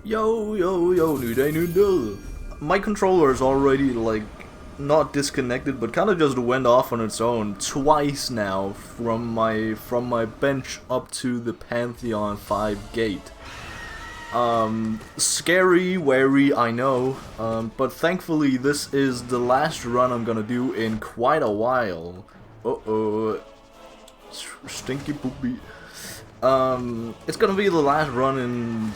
Yo, new day, new day. My controller is already, like, not disconnected, but kind of just went off on its own twice now from my bench up to the Pantheon 5 gate. Scary, wary, I know, but thankfully this is the last run I'm gonna do in quite a while. Stinky poopy. It's gonna be the last run in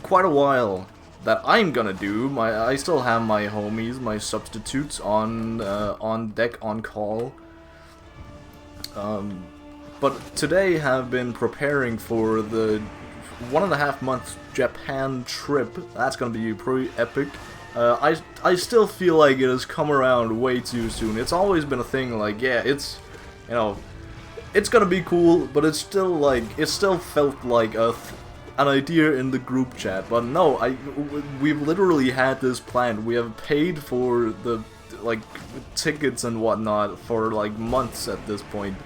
quite a while that I'm gonna do. I still have my homies, my substitutes on deck, on call. But today have been preparing for the 1.5 month Japan trip. That's gonna be pretty epic. I still feel like it has come around way too soon. It's always been a thing, like, yeah, it's, you know, it's gonna be cool, but it's still like, it still felt like an idea in the group chat. But no, we've literally had this planned. We have paid for the, like, tickets and whatnot for like months at this point.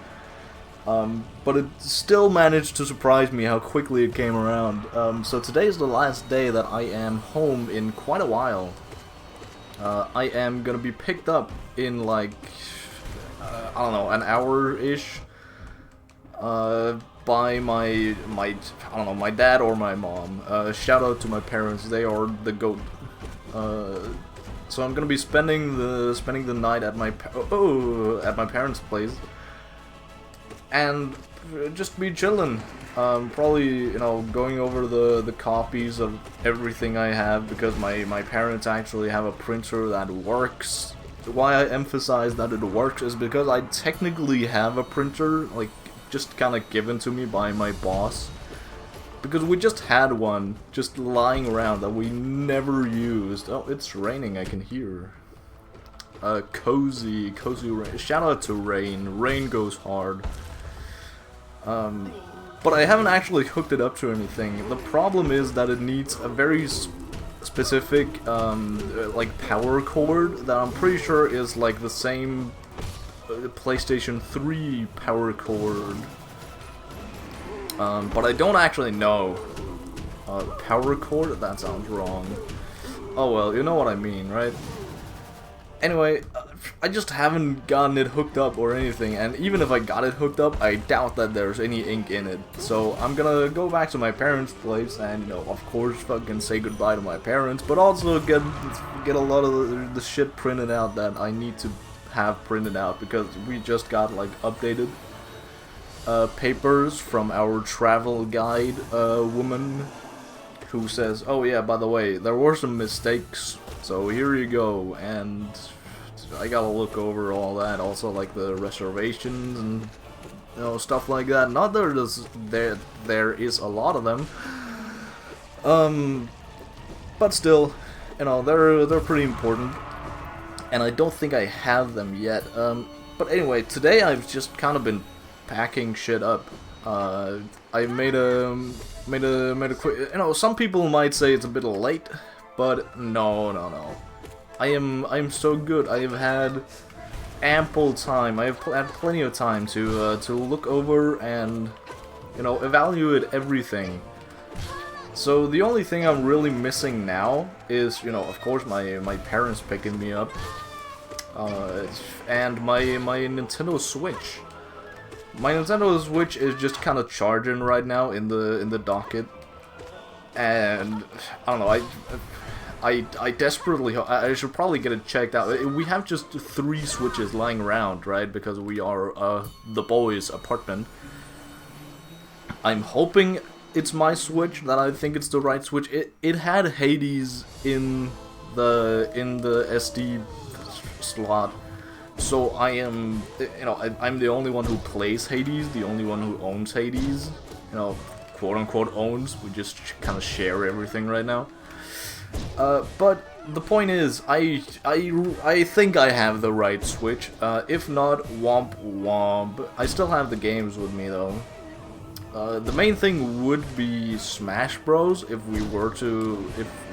But it still managed to surprise me how quickly it came around. So today is the last day that I am home in quite a while. I am gonna be picked up in like, I don't know, an hour-ish. By my I don't know, my dad or my mom. Shout out to my parents, they are the GOAT. So I'm gonna be spending the night at my parents' place, and just be chilling. Probably, you know, going over the copies of everything I have, because my parents actually have a printer that works. Why I emphasize that it works is because I technically have a printer, like, just kind of given to me by my boss, because we just had one just lying around that we never used. Oh, it's raining, I can hear. Cozy rain. Shout out to rain goes hard. But I haven't actually hooked it up to anything. The problem is that it needs a very specific like power cord that I'm pretty sure is like the same PlayStation 3 power cord, but I don't actually know. Power cord? That sounds wrong. Oh well, you know what I mean, right? Anyway, I just haven't gotten it hooked up or anything, and even if I got it hooked up, I doubt that there's any ink in it. So I'm gonna go back to my parents' place and, you know, of course, fucking say goodbye to my parents, but also get a lot of the shit printed out that I need to have printed out, because we just got like updated papers from our travel guide woman, who says, oh yeah, by the way, there were some mistakes, so here you go. And I gotta look over all that, also like the reservations and, you know, stuff like that. Not that there is a lot of them, but still, you know, they're pretty important. And I don't think I have them yet. But anyway, today I've just kind of been packing shit up. I made a quick. You know, some people might say it's a bit late, but no. I'm so good. I have had ample time. I have had plenty of time to look over and, you know, evaluate everything. So the only thing I'm really missing now is, you know, of course, my parents picking me up, and my Nintendo Switch. My Nintendo Switch is just kind of charging right now in the docket, and I don't know. I desperately I should probably get it checked out. We have just 3 Switches lying around, right? Because we are the boys' apartment. I'm hoping it's my Switch, that I think it's the right Switch. It had Hades in the SD slot, so I am, you know, I'm the only one who plays Hades, the only one who owns Hades, you know, quote unquote owns. We just kind of share everything right now. But the point is, I think I have the right Switch. If not, womp womp. I still have the games with me though. The main thing would be Smash Bros. If we were to,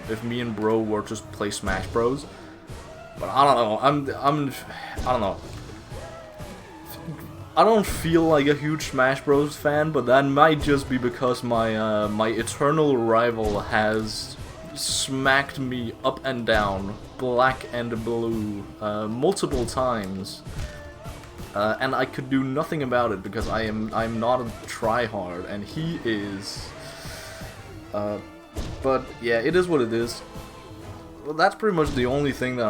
if me and bro were to play Smash Bros. But I don't know. I don't know. I don't feel like a huge Smash Bros. Fan, but that might just be because my my eternal rival has smacked me up and down, black and blue, multiple times. And I could do nothing about it because I'm not a tryhard, and he is. But yeah, it is what it is. Well, that's pretty much the only thing that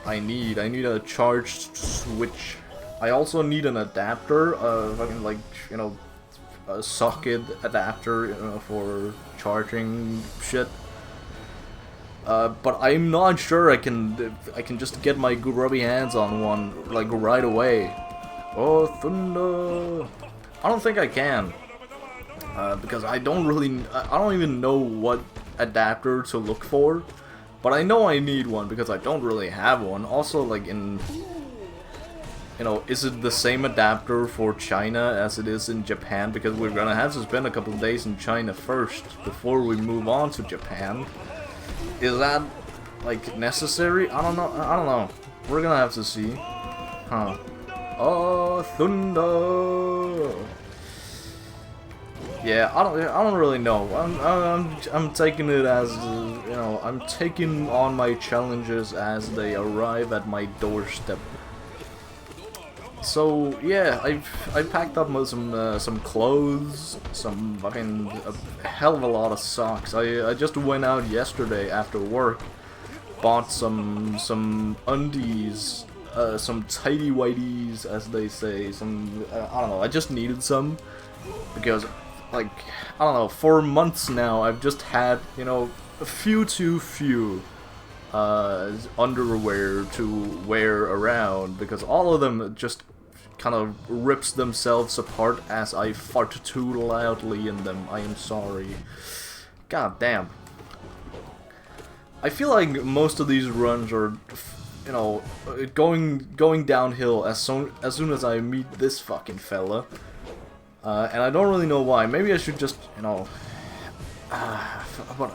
I need. I need a charged switch. I also need an adapter, fucking like, you know, a socket adapter, you know, for charging shit. But I'm not sure I can just get my grubby hands on one like right away. Oh, thunder! I don't think I can, because I don't even know what adapter to look for. But I know I need one because I don't really have one. Also, like you know, is it the same adapter for China as it is in Japan? Because we're gonna have to spend a couple of days in China first before we move on to Japan. Is that like necessary? I don't know. We're gonna have to see. Huh. Oh, thunder! Yeah, I don't really know. I'm taking it as, you know, I'm taking on my challenges as they arrive at my doorstep. So yeah, I packed up some clothes, some fucking a hell of a lot of socks. I just went out yesterday after work, bought some undies, some tighty whities, as they say. Some I don't know. I just needed some because, like, I don't know. For months now, I've just had, you know, a few too few underwear to wear around because all of them just kind of rips themselves apart as I fart too loudly in them. I am sorry. God damn. I feel like most of these runs are, you know, going downhill as soon as I meet this fucking fella. And I don't really know why. Maybe I should just, you know, but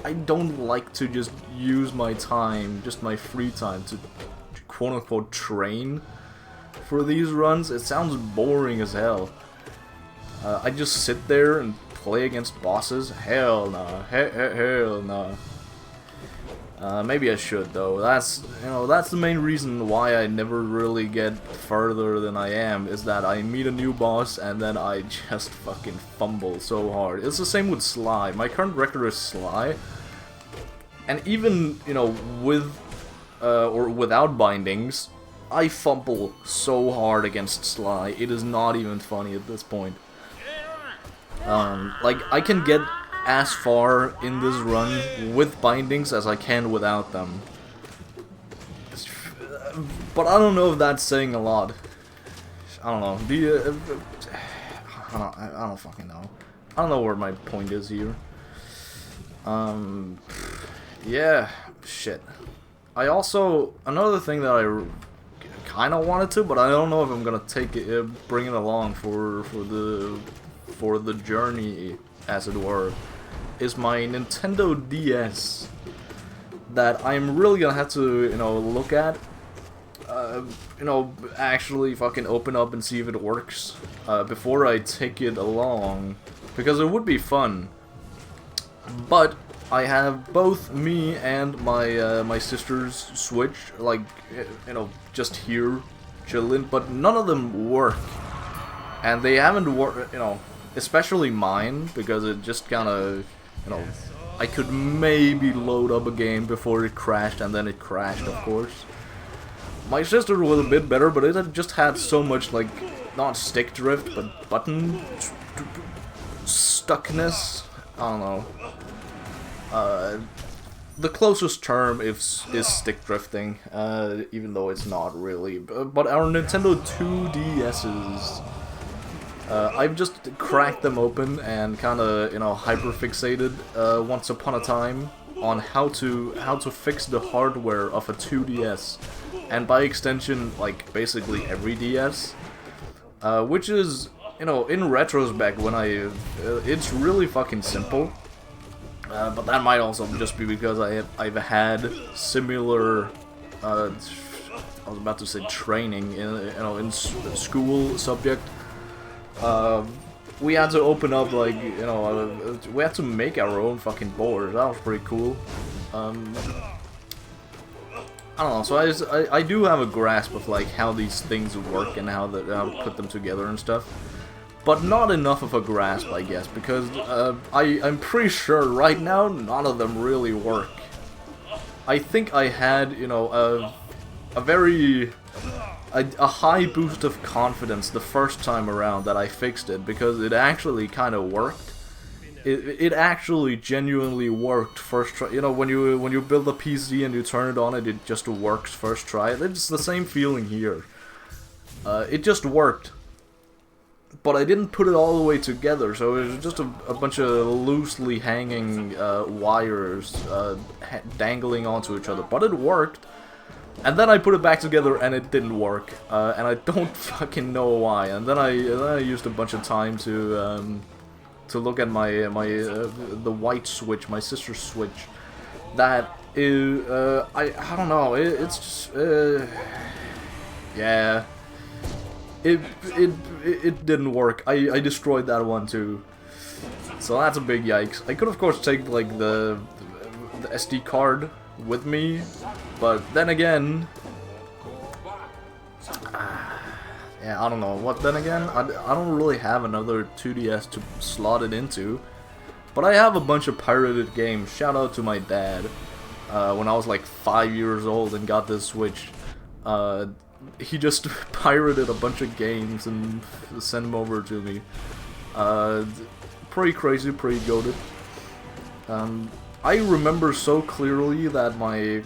I don't like to just use my time, just my free time, to quote-unquote train for these runs. It sounds boring as hell. I just sit there and play against bosses. Hell nah. Hell nah. Maybe I should though. That's, you know, that's the main reason why I never really get further than I am, is that I meet a new boss and then I just fucking fumble so hard. It's the same with Sly. My current record is Sly, and even, you know, with or without bindings, I fumble so hard against Sly. It is not even funny at this point. Like, I can get as far in this run with bindings as I can without them. But I don't know if that's saying a lot. I don't know. I don't fucking know. I don't know where my point is here. Yeah, shit. I also, another thing that I kind of wanted to, but I don't know if I'm gonna take it, bring it along for the journey, as it were, is my Nintendo DS that I'm really gonna have to, you know, look at, you know, actually fucking open up and see if it works before I take it along, because it would be fun. But I have both me and my sister's Switch, like, you know, just here chilling, but none of them work, and they haven't worked, you know. Especially mine, because it just kind of, you know, I could maybe load up a game before it crashed, and then it crashed, of course. My sister was a bit better, but it had just had so much, like, not stick drift, but button stuckness. I don't know. The closest term is stick drifting, even though it's not really. But our Nintendo 2DS's, I've just cracked them open and kind of, you know, hyperfixated once upon a time on how to fix the hardware of a 2DS, and by extension, like, basically every DS, which is, you know, in retrospect, when it's really fucking simple. But that might also just be because I've had similar, I was about to say training in, you know, in school subject. we had to open up, like, you know, we had to make our own fucking board. That was pretty cool. I don't know, so I do have a grasp of, like, how these things work and how to put them together and stuff. But not enough of a grasp, I guess, because I'm pretty sure right now none of them really work. I think I had, you know, a high boost of confidence the first time around that I fixed it, because it actually kind of worked. It actually genuinely worked first try. You know, when you build a PC and you turn it on, it just works first try. It's the same feeling here. It just worked. But I didn't put it all the way together, so it was just a bunch of loosely hanging wires dangling onto each other. But it worked. And then I put it back together and it didn't work. And I don't fucking know why. And then I used a bunch of time to look at the white switch, my sister's switch. That is, I don't know, it's just, yeah. It didn't work. I destroyed that one too. So that's a big yikes. I could of course take like the SD card with me, but then again, yeah, I don't know. What then again? I don't really have another 2DS to slot it into, but I have a bunch of pirated games. Shout out to my dad. When I was like 5 years old and got this Switch, he just pirated a bunch of games and sent them over to me. Pretty crazy, pretty goated. I remember so clearly that my,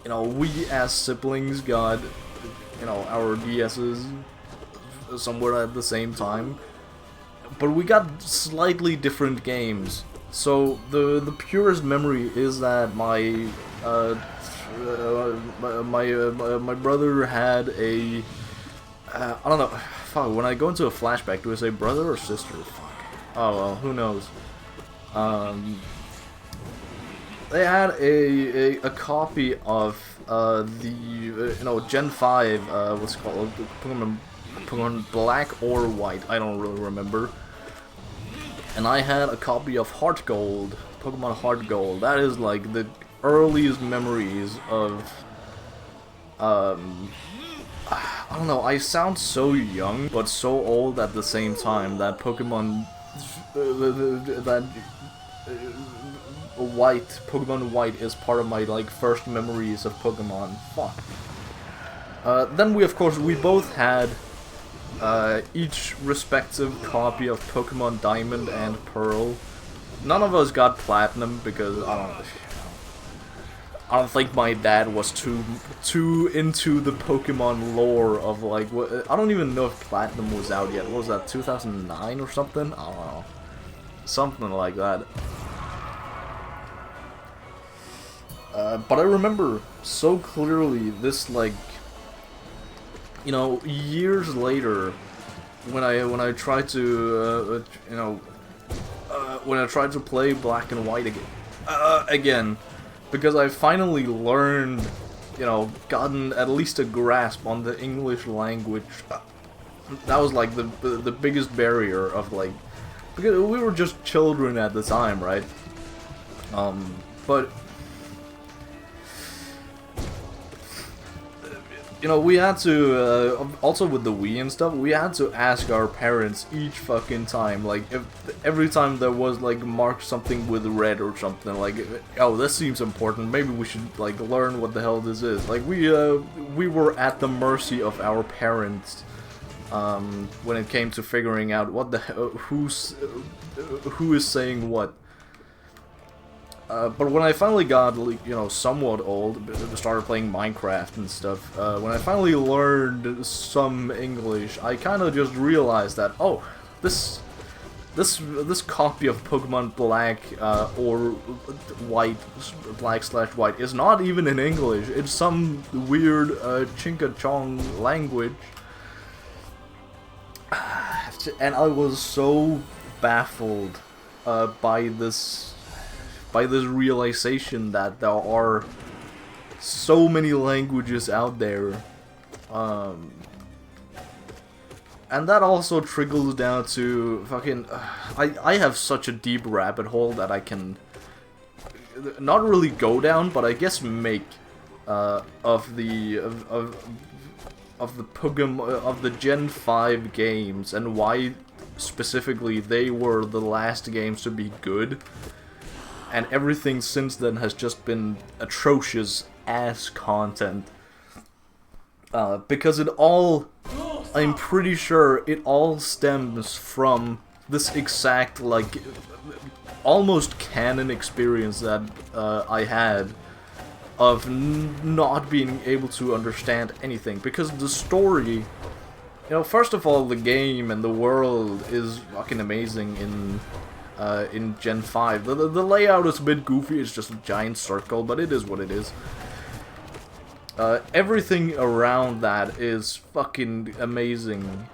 we as siblings got, our DS's somewhere at the same time. But we got slightly different games. So the purest memory is that my brother had a I don't know. Fuck. When I go into a flashback, do I say brother or sister? Fuck. Oh well, who knows. They had a copy of the Gen 5 what's it called, Pokemon Black or White. I don't really remember. And I had a copy of Heart Gold, Pokemon Heart Gold. That is like the earliest memories of I don't know, I sound so young but so old at the same time that Pokemon Pokemon White is part of my like first memories of Pokemon. Fuck. Then we both had each respective copy of Pokemon Diamond and Pearl. None of us got Platinum because I don't think my dad was too into the Pokemon lore of like I don't even know if Platinum was out yet. What was that, 2009 or something? I don't know. Something like that. But I remember so clearly this, like, years later, when I tried to when I tried to play Black and White again, because I finally learned, gotten at least a grasp on the English language. That was like the biggest barrier of like, because we were just children at the time, right? But we had to, also with the Wii and stuff, we had to ask our parents each fucking time, like, if every time there was, like, marked something with red or something, like, oh, this seems important, maybe we should, like, learn what the hell this is. Like, we were at the mercy of our parents, when it came to figuring out what the hell, who is saying what. But when I finally got, somewhat old, started playing Minecraft and stuff, when I finally learned some English, I kind of just realized that, oh, this copy of Pokemon Black or White, Black/White, is not even in English. It's some weird Chinka-chong language. And I was so baffled by this realization that there are so many languages out there. And that also trickles down to fucking... I have such a deep rabbit hole that I can... not really go down, but I guess make... of the Pokemon... of the Gen 5 games, and why specifically they were the last games to be good. And everything since then has just been atrocious ass content. Because it all... I'm pretty sure it all stems from this exact, like, almost canon experience that I had of not being able to understand anything. Because the story, you know, first of all, the game and the world is fucking amazing in Gen 5. The layout is a bit goofy, it's just a giant circle, but it is what it is. Everything around that is fucking amazing.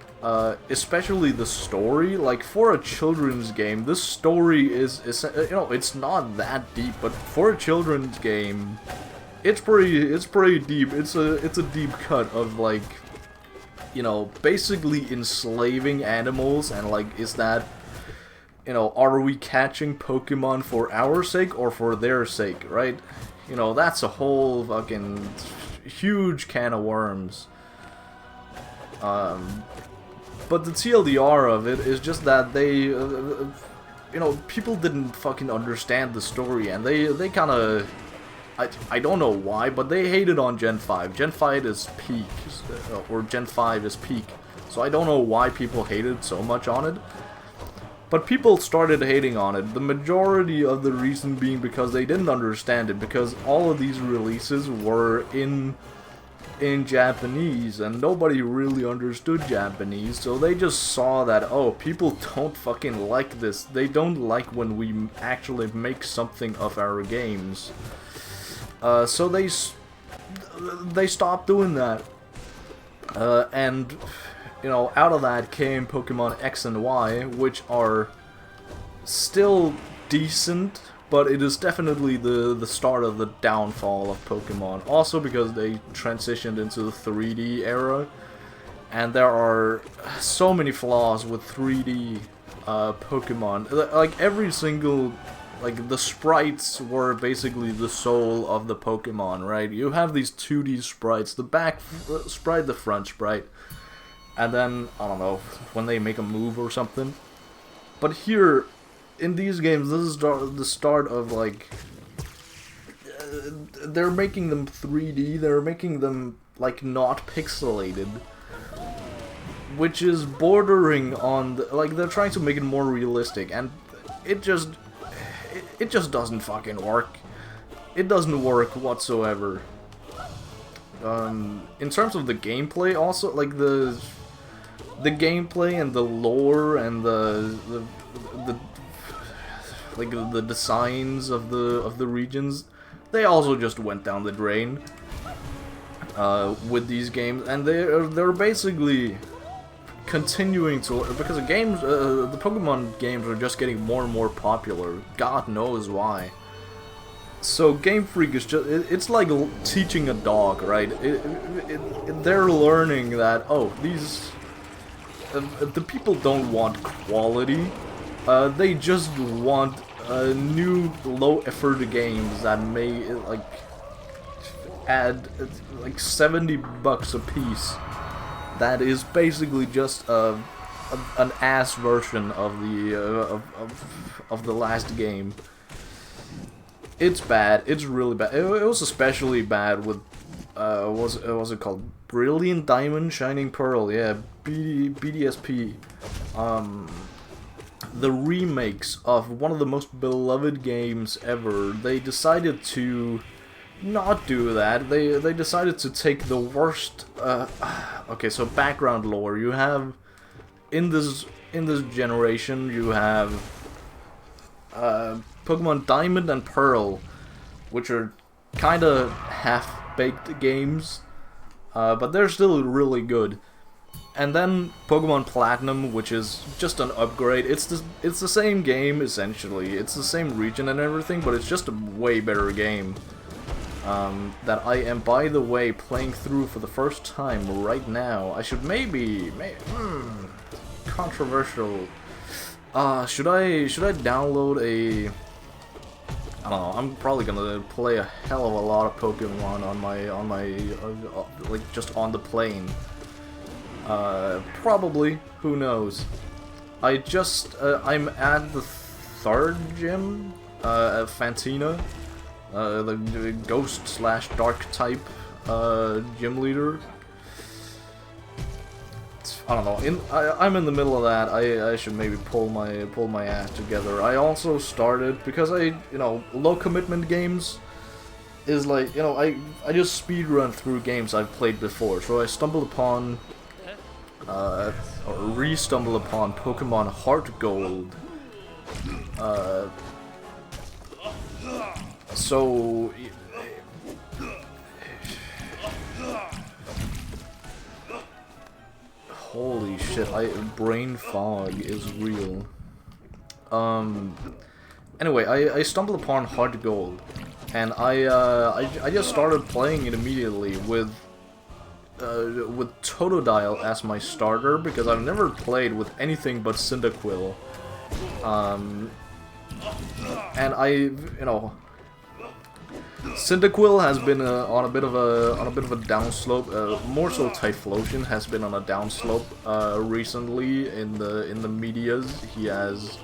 Especially the story. Like, for a children's game, this story is, you know, it's not that deep, but for a children's game, it's pretty deep. It's a deep cut of, like, you know, basically enslaving animals, and, like, is that, you know, are we catching Pokemon for our sake or for their sake, right? You know, that's a whole fucking huge can of worms. But the TLDR of it is just that they, you know, people didn't fucking understand the story, and they kind of, I don't know why, but they hated on Gen 5. Gen 5 is peak, or Gen 5 is peak, so I don't know why people hated so much on it. But people started hating on it, the majority of the reason being because they didn't understand it, because all of these releases were in Japanese, and nobody really understood Japanese, so they just saw that, oh, people don't fucking like this, they don't like when we actually make something of our games. So they stopped doing that. And... you know, out of that came Pokemon X and Y, which are still decent, but it is definitely the start of the downfall of Pokemon. Also because they transitioned into the 3D era, and there are so many flaws with 3D Pokemon. Like, every single... like, the sprites were basically the soul of the Pokemon, right? You have these 2D sprites, the back sprite, the front sprite. And then, I don't know, when they make a move or something. But here, in these games, this is the start of, like... they're making them 3D, they're making them, like, not pixelated. Which is bordering on, like, they're trying to make it more realistic, and it just doesn't fucking work. It doesn't work whatsoever. In terms of the gameplay, also, like, the gameplay and the lore and the designs of the regions, they also just went down the drain with these games, and they're basically continuing to, because the Pokemon games are just getting more and more popular. God knows why. So Game Freak is just, it's like teaching a dog, right? They're learning that, oh, these... the people don't want quality, they just want new low-effort games that may, like, add, like, $70 a piece. That is basically just an ass version of the last game. It's bad, it's really bad. It was especially bad with, what was it called? Brilliant Diamond, Shining Pearl, yeah, BDSP. The remakes of one of the most beloved games ever, they decided to not do that. They decided to take the worst, okay, so background lore. You have, in this generation, you have, Pokemon Diamond and Pearl, which are kinda half-baked games, but they're still really good. And then Pokemon Platinum, which is just an upgrade. It's the same game, essentially. It's the same region and everything, but it's just a way better game. that I am, by the way, playing through for the first time right now. I should maybe controversial. Should I download a? I don't know. I'm probably gonna play a hell of a lot of Pokemon on my like just on the plane. Probably. Who knows? I'm at the 3rd gym, Fantina, the ghost/dark type gym leader. I don't know. I'm in the middle of that. I should maybe pull my act together. I also started because low commitment games is like I just speed run through games I've played before. So I stumbled upon or re-stumbled upon Pokemon Heart Gold. So holy shit, brain fog is real. Anyway, I stumbled upon Heart Gold, and I just started playing it immediately with Totodile as my starter, because I've never played with anything but Cyndaquil. And Cyndaquil has been on a bit of a downslope. More so, Typhlosion has been on a downslope recently in the medias. He has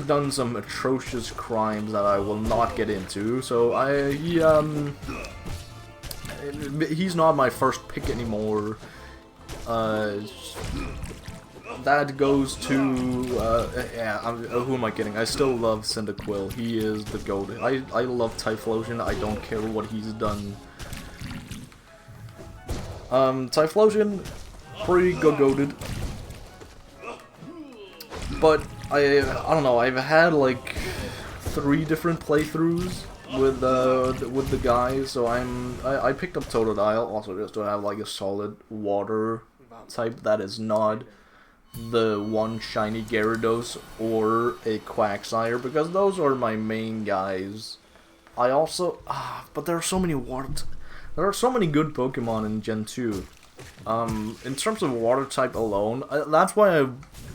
done some atrocious crimes that I will not get into. So he's not my first pick anymore. That goes to who am I kidding? I still love Cyndaquil. He is the GOAT. I love Typhlosion. I don't care what he's done. Typhlosion, pretty goated. But I don't know. I've had like 3 different playthroughs with the guy, so I picked up Totodile also just to have like a solid water type that is not the one shiny Gyarados or a Quagsire, because those are my main guys. I also but there are so many there are so many good Pokemon in Gen 2. In terms of water type alone, that's why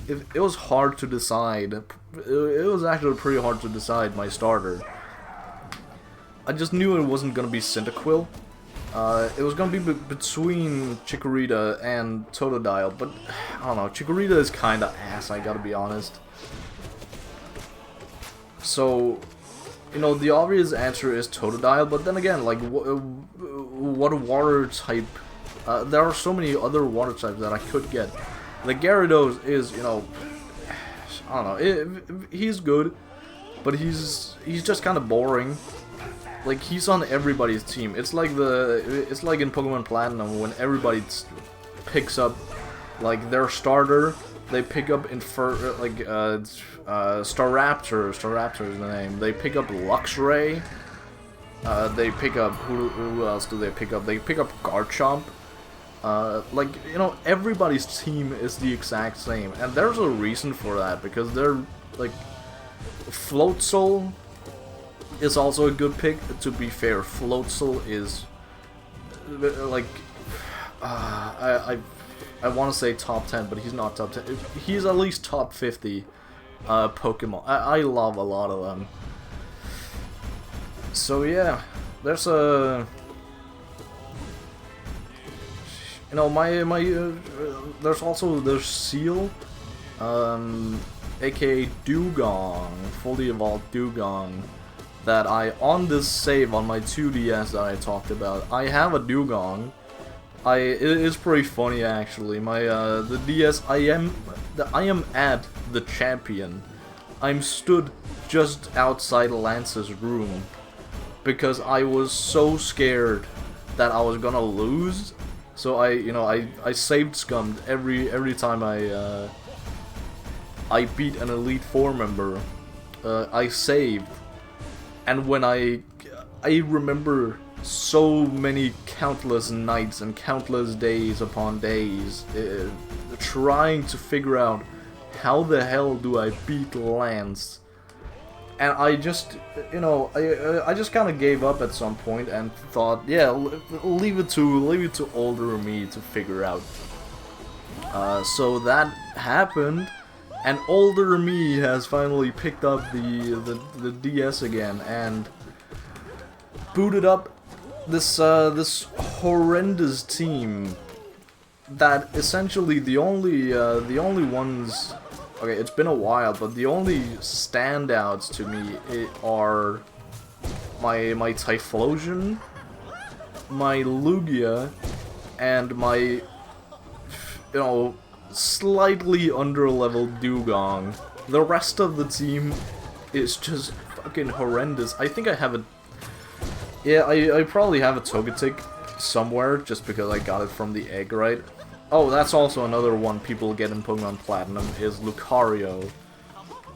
it was hard to decide. It was actually pretty hard to decide my starter. I just knew it wasn't gonna be Cyndaquil. It was gonna be between Chikorita and Totodile, but I don't know. Chikorita is kinda ass, I gotta be honest. So, the obvious answer is Totodile, but then again, like, what water type? There are so many other water types that I could get. The Gyarados is, I don't know. He's good, but he's just kind of boring. Like, he's on everybody's team. It's like in Pokemon Platinum when everybody picks up like their starter. They pick up Staraptor. Staraptor is the name. They pick up Luxray. They pick up who else do they pick up? They pick up Garchomp. Like, everybody's team is the exact same, and there's a reason for that, because they're like Floatzel is also a good pick. To be fair, Floatzel is like I want to say top 10, but he's not top 10. He's at least top 50 Pokemon. I love a lot of them. So yeah, there's there's Seal, aka Dugong, fully evolved Dugong, that on this save on my 2DS that I talked about, I have a Dugong. It is pretty funny actually. The DS, I am at the champion. I'm stood just outside Lance's room because I was so scared that I was gonna lose. So I saved scummed every time I beat an Elite Four member. I saved. And when I remember so many countless nights and countless days upon days trying to figure out how the hell do I beat Lance. And I just, you know, I just kind of gave up at some point and thought, yeah, leave it to older me to figure out. So that happened, and older me has finally picked up the DS again and booted up this this horrendous team that essentially the only ones. Okay, it's been a while, but the only standouts to me are my Typhlosion, my Lugia, and my, you know, slightly under-leveled Dugong. The rest of the team is just fucking horrendous. I think I have a... Yeah, I probably have a Togetic somewhere, just because I got it from the egg, right? Oh, that's also another one people get in Pokemon Platinum, is Lucario.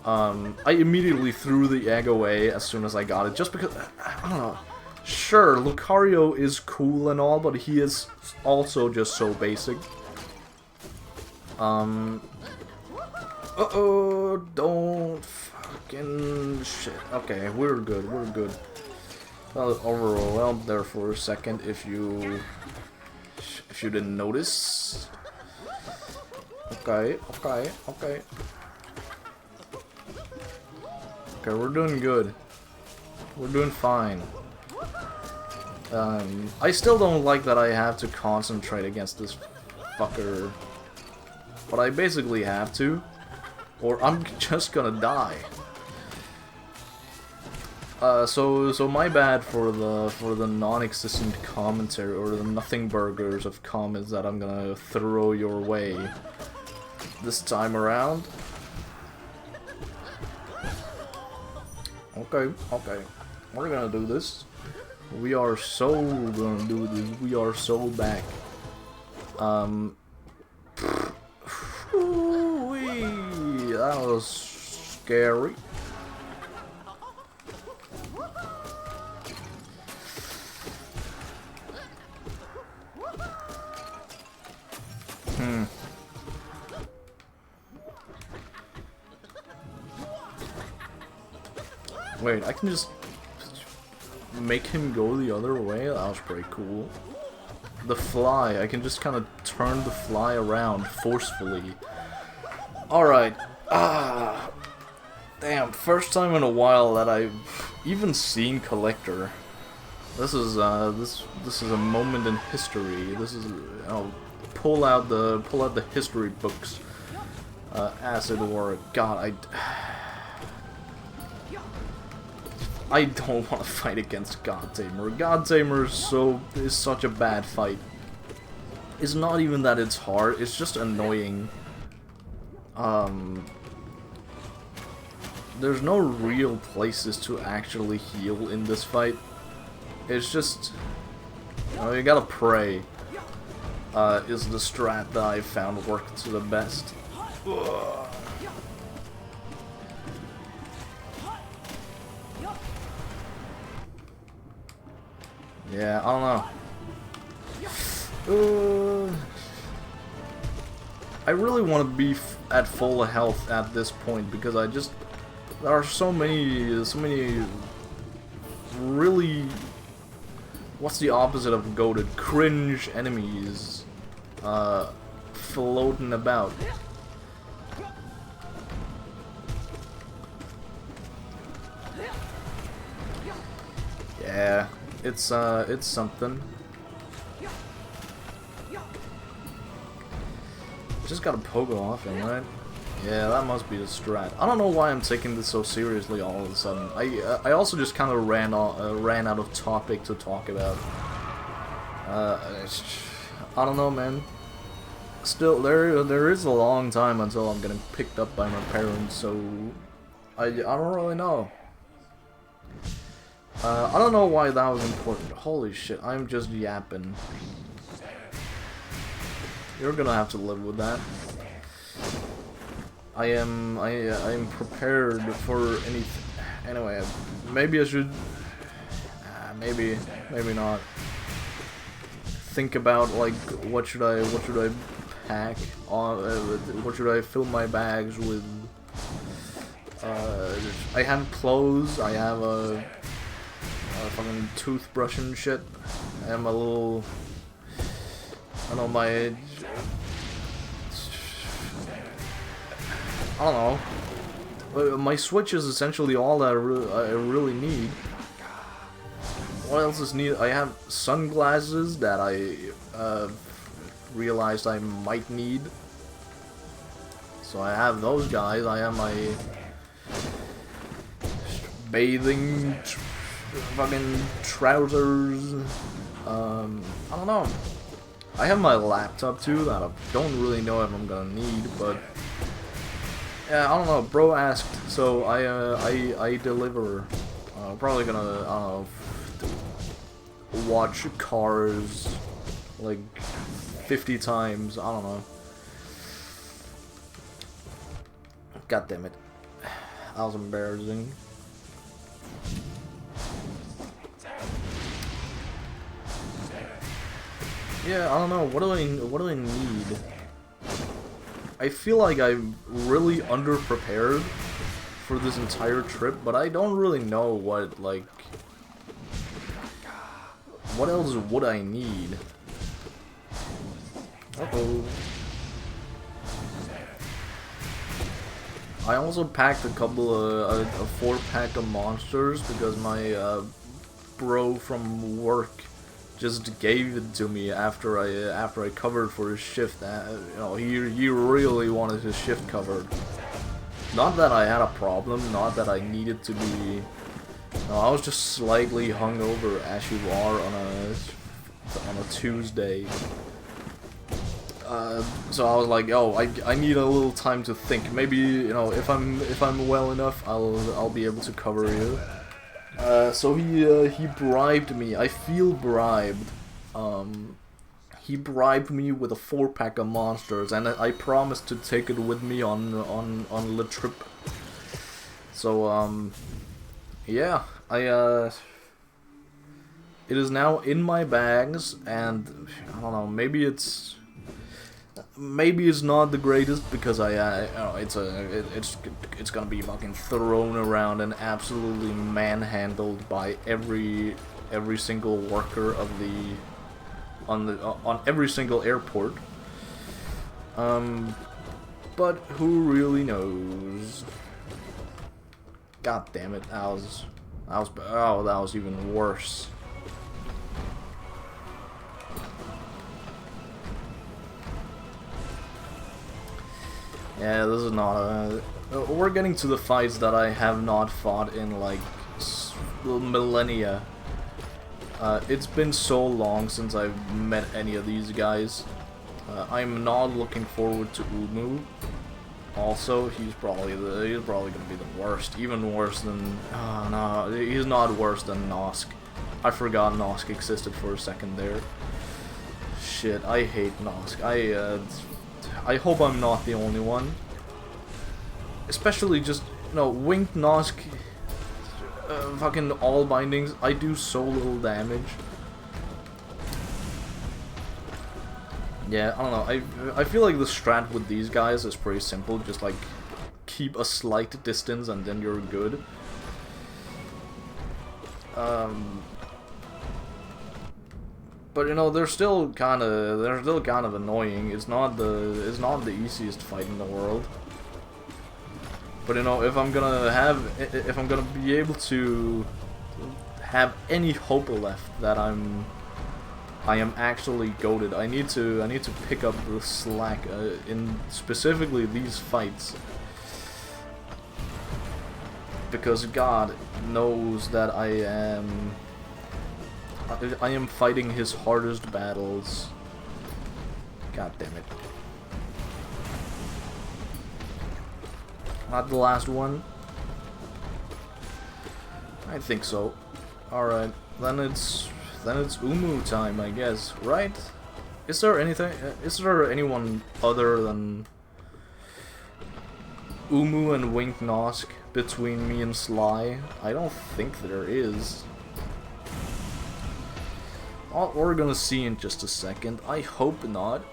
I immediately threw the egg away as soon as I got it, just because, I don't know. Sure, Lucario is cool and all, but he is also just so basic. Uh-oh, don't fucking shit. Okay, we're good, we're good. I was overwhelmed there for a second, if you didn't notice. Okay, okay, okay. Okay, we're doing good. We're doing fine. I still don't like that I have to concentrate against this fucker. But I basically have to, or I'm just gonna die. So my bad for the non-existent commentary or the nothing burgers of comments that I'm gonna throw your way this time around. Okay, okay, we're gonna do this. We are so gonna do this. We are so back. Ooh-wee, that was scary. Wait, I can just make him go the other way? That was pretty cool. The fly, I can just kind of turn the fly around forcefully. Alright. Ah. Damn, first time in a while that I've even seen Collector. This is this is a moment in history. This is, I'll pull out the history books, as it were. God, I don't want to fight against Godtamer. Godtamer is such a bad fight. It's not even that it's hard, it's just annoying. There's no real places to actually heal in this fight. It's just, you know, you gotta pray. Is the strat that I found worked to the best. Ugh. Yeah, I don't know. I really want to be at full health at this point because there are so many really, what's the opposite of goated? Cringe enemies, floating about. Yeah. It's something. Just gotta pogo off him, right? Yeah, that must be the strat. I don't know why I'm taking this so seriously all of a sudden. I also just kind of ran out of topic to talk about. I don't know, man. Still, there is a long time until I'm getting picked up by my parents, so I don't really know. I don't know why that was important. Holy shit, I'm just yapping. You're gonna have to live with that. I am prepared for anything. Anyway, maybe I should... maybe not. Think about, like, what should I pack on, what should I fill my bags with? I have clothes, I have a fucking toothbrush and shit. I have my little, I don't know, I don't know. My Switch is essentially all that I really need. What else is needed? I have sunglasses that I realized I might need. So I have those guys. I have my bathing fucking trousers. I don't know. I have my laptop too that I don't really know if I'm gonna need, but yeah, I don't know. Bro asked, so I deliver. Probably gonna, I don't know, watch Cars like 50 times. I don't know. God damn it, that was embarrassing. Yeah, I don't know. What do I need? I feel like I'm really underprepared for this entire trip, but I don't really know what, like, what else would I need? Uh-oh. I also packed a couple of a 4-pack of monsters because my bro from work just gave it to me after I covered for his shift. You know, he really wanted his shift covered. Not that I had a problem, not that I needed to be. No, I was just slightly hungover, as you are on a Tuesday. So I was like, oh, I need a little time to think. Maybe, you know, if I'm well enough, I'll be able to cover you. So he bribed me. I feel bribed. He bribed me with a 4-pack of monsters, and I promised to take it with me on the trip. So yeah, it is now in my bags, and I don't know. Maybe it's not the greatest because you know, it's gonna be fucking thrown around and absolutely manhandled by every single worker of the on every single airport. But who really knows? God damn it! That was even worse. Yeah, this is not a... We're getting to the fights that I have not fought in, like, millennia. It's been so long since I've met any of these guys. I'm not looking forward to Umu. Also, he's probably gonna be the worst. Even worse than... Oh, no, he's not worse than Nosk. I forgot Nosk existed for a second there. Shit, I hate Nosk. I hope I'm not the only one. Especially just, you know, Winged Nosk, fucking all bindings, I do so little damage. Yeah, I don't know, I feel like the strat with these guys is pretty simple, just like, keep a slight distance and then you're good. But you know, they're still kind of annoying. It's not the easiest fight in the world. But you know, if I'm gonna be able to have any hope left that I am actually goated, I need to pick up the slack in specifically these fights. Because God knows that I am fighting his hardest battles. God damn it. Not the last one? I think so. Alright, then it's Umu time, I guess, right? Is there anyone other than Umu and Winged Nosk between me and Sly? I don't think there is. We're gonna see in just a second. I hope not.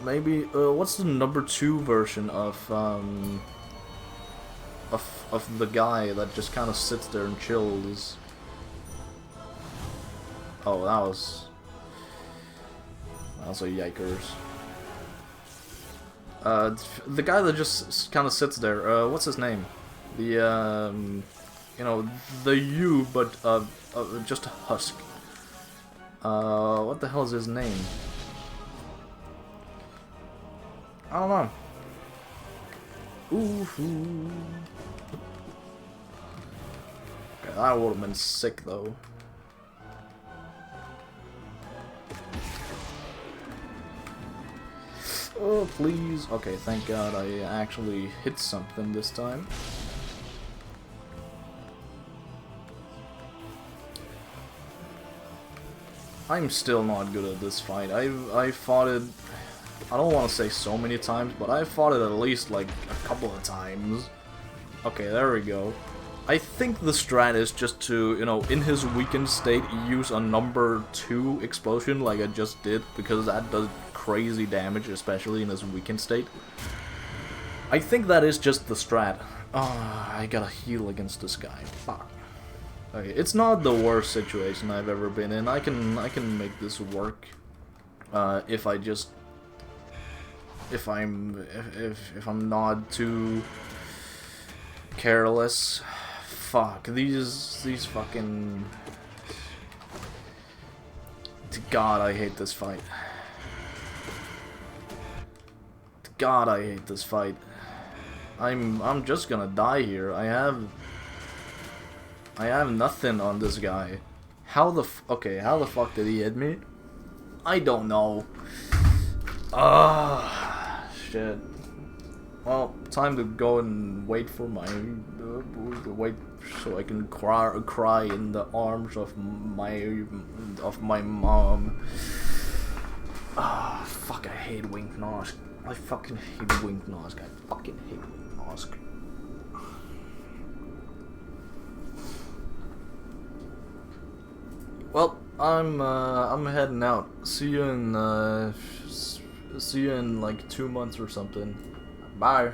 Maybe, what's the number 2 version of of the guy that just kind of sits there and chills. Oh, that was a yikers. The guy that just kind of sits there. What's his name? The you know, the you, but just a husk. What the hell is his name? I don't know. Ooh. Okay, that would have been sick though. Oh, please. Okay, thank God I actually hit something this time. I'm still not good at this fight. I fought it, I don't want to say so many times, but I fought it at least like a couple of times. Okay, there we go. I think the strat is just to, you know, in his weakened state, use a number 2 explosion like I just did, because that does crazy damage, especially in his weakened state. I think that is just the strat. Ah, I gotta heal against this guy. Fuck. Okay, it's not the worst situation I've ever been in. I can make this work. If I'm not too careless. Fuck, these fucking... God, I hate this fight. God, I hate this fight. I'm just gonna die here. I have nothing on this guy. How the fuck did he hit me? I don't know. Ah, shit. Well, time to go and wait for my wait so I can cry in the arms of my mom. Ah, fuck! I hate Wink Nosk. I fucking hate Wink Nosk. I fucking hate Wink Nosk. Well, I'm heading out. See you in like 2 months or something. Bye.